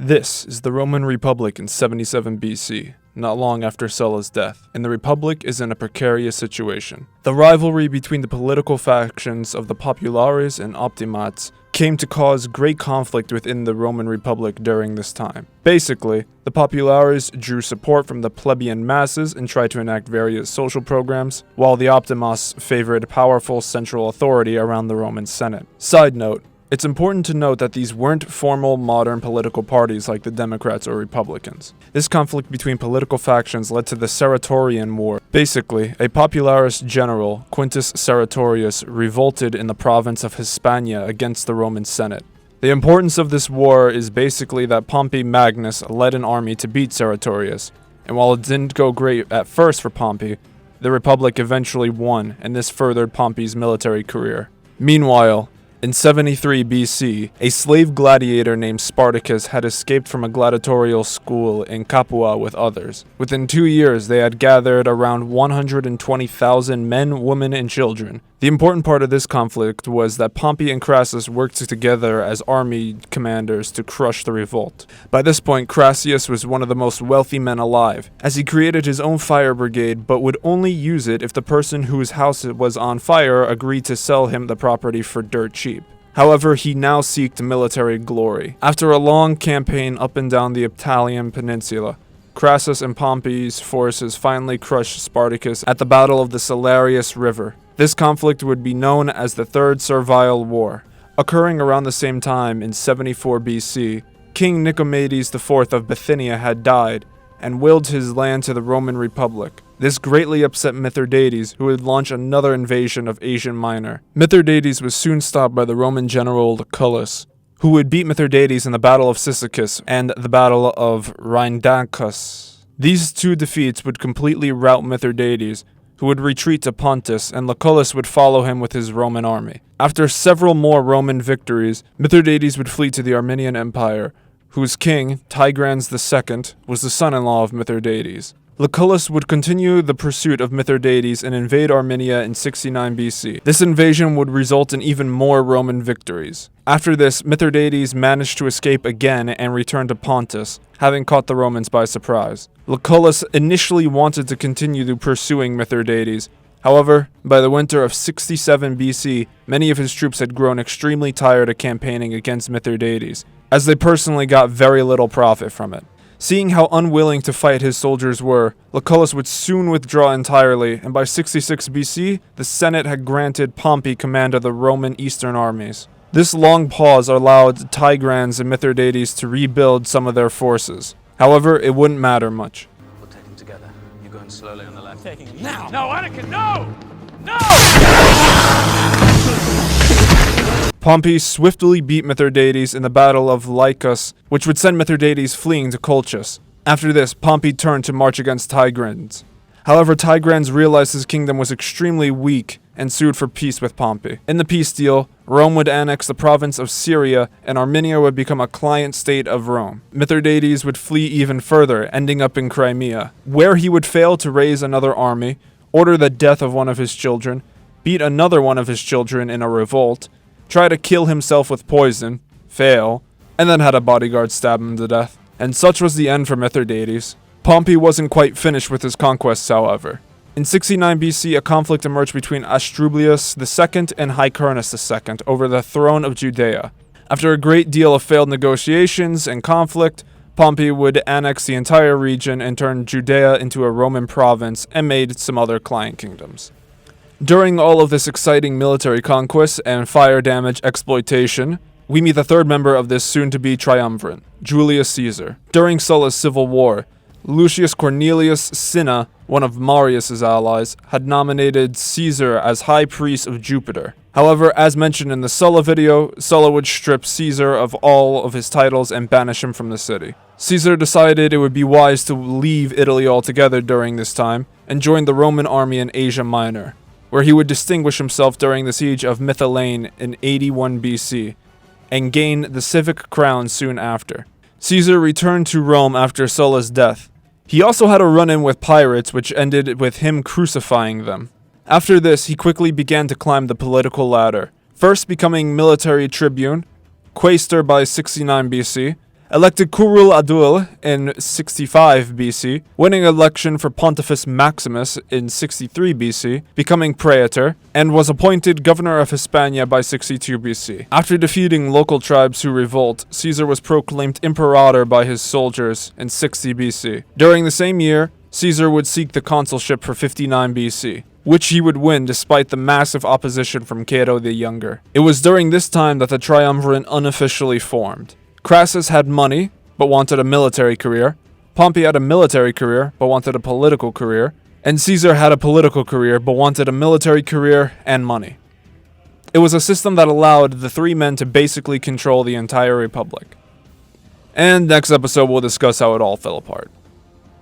This is the Roman Republic in 77 BC, not long after Sulla's death, and the Republic is in a precarious situation. The rivalry between the political factions of the Populares and Optimates came to cause great conflict within the Roman Republic during this time. Basically, the Populares drew support from the plebeian masses and tried to enact various social programs, while the Optimates favored powerful central authority around the Roman Senate. Side note, it's important to note that these weren't formal modern political parties like the Democrats or Republicans. This conflict between political factions led to the Sertorian War. Basically, a Popularis general, Quintus Sertorius, revolted in the province of Hispania against the Roman Senate. The importance of this war is basically that Pompey Magnus led an army to beat Sertorius, and while it didn't go great at first for Pompey, the Republic eventually won, and this furthered Pompey's military career. Meanwhile, in 73 BC, a slave gladiator named Spartacus had escaped from a gladiatorial school in Capua with others. Within 2 years, they had gathered around 120,000 men, women, and children. The important part of this conflict was that Pompey and Crassus worked together as army commanders to crush the revolt. By this point, Crassus was one of the most wealthy men alive, as he created his own fire brigade but would only use it if the person whose house was on fire agreed to sell him the property for dirt cheap. However, he now sought military glory. After a long campaign up and down the Italian peninsula, Crassus and Pompey's forces finally crushed Spartacus at the Battle of the Salarius River. This conflict would be known as the Third Servile War. Occurring around the same time in 74 BC, King Nicomedes IV of Bithynia had died and willed his land to the Roman Republic. This greatly upset Mithridates, who would launch another invasion of Asia Minor. Mithridates was soon stopped by the Roman general Lucius, who would beat Mithridates in the Battle of Cyzicus and the Battle of Rhindacus. These two defeats would completely rout Mithridates, who would retreat to Pontus, and Lucullus would follow him with his Roman army. After several more Roman victories, Mithridates would flee to the Armenian Empire, whose king, Tigranes II, was the son-in-law of Mithridates. Lucullus would continue the pursuit of Mithridates and invade Armenia in 69 BC. This invasion would result in even more Roman victories. After this, Mithridates managed to escape again and return to Pontus, having caught the Romans by surprise. Lucullus initially wanted to continue pursuing Mithridates. However, by the winter of 67 BC, many of his troops had grown extremely tired of campaigning against Mithridates, as they personally got very little profit from it. Seeing how unwilling to fight his soldiers were, Lucullus would soon withdraw entirely, and by 66 BC, the Senate had granted Pompey command of the Roman eastern armies. This long pause allowed Tigranes and Mithridates to rebuild some of their forces. However, it wouldn't matter much. We'll take him together. You're going slowly on the left. Taking him now! No, Anakin, no! No! Pompey swiftly beat Mithridates in the Battle of Lycus, which would send Mithridates fleeing to Colchis. After this, Pompey turned to march against Tigranes. However, Tigranes realized his kingdom was extremely weak and sued for peace with Pompey. In the peace deal, Rome would annex the province of Syria, and Armenia would become a client state of Rome. Mithridates would flee even further, ending up in Crimea, where he would fail to raise another army, order the death of one of his children, beat another one of his children in a revolt, try to kill himself with poison, fail, and then had a bodyguard stab him to death. And such was the end for Mithridates. Pompey wasn't quite finished with his conquests, however. In 69 BC, a conflict emerged between Astrublius II and Hyrcanus II over the throne of Judea. After a great deal of failed negotiations and conflict, Pompey would annex the entire region and turn Judea into a Roman province and made some other client kingdoms. During all of this exciting military conquest and fire damage exploitation, we meet the third member of this soon-to-be triumvirate, Julius Caesar. During Sulla's civil war, Lucius Cornelius Cinna, one of Marius's allies, had nominated Caesar as high priest of Jupiter. However, as mentioned in the Sulla video, Sulla would strip Caesar of all of his titles and banish him from the city. Caesar decided it would be wise to leave Italy altogether during this time and join the Roman army in Asia Minor, where he would distinguish himself during the siege of Mytilene in 81 BC, and gain the civic crown soon after. Caesar returned to Rome after Sulla's death. He also had a run-in with pirates, which ended with him crucifying them. After this, he quickly began to climb the political ladder, first becoming military tribune, Quaestor by 69 BC, elected curule adul in 65 BC, winning election for Pontifex Maximus in 63 BC, becoming praetor, and was appointed governor of Hispania by 62 BC. After defeating local tribes who revolt, Caesar was proclaimed Imperator by his soldiers in 60 BC. During the same year, Caesar would seek the consulship for 59 BC, which he would win despite the massive opposition from Cato the Younger. It was during this time that the Triumvirate unofficially formed. Crassus had money, but wanted a military career. Pompey had a military career, but wanted a political career. And Caesar had a political career, but wanted a military career and money. It was a system that allowed the three men to basically control the entire republic. And next episode we'll discuss how it all fell apart.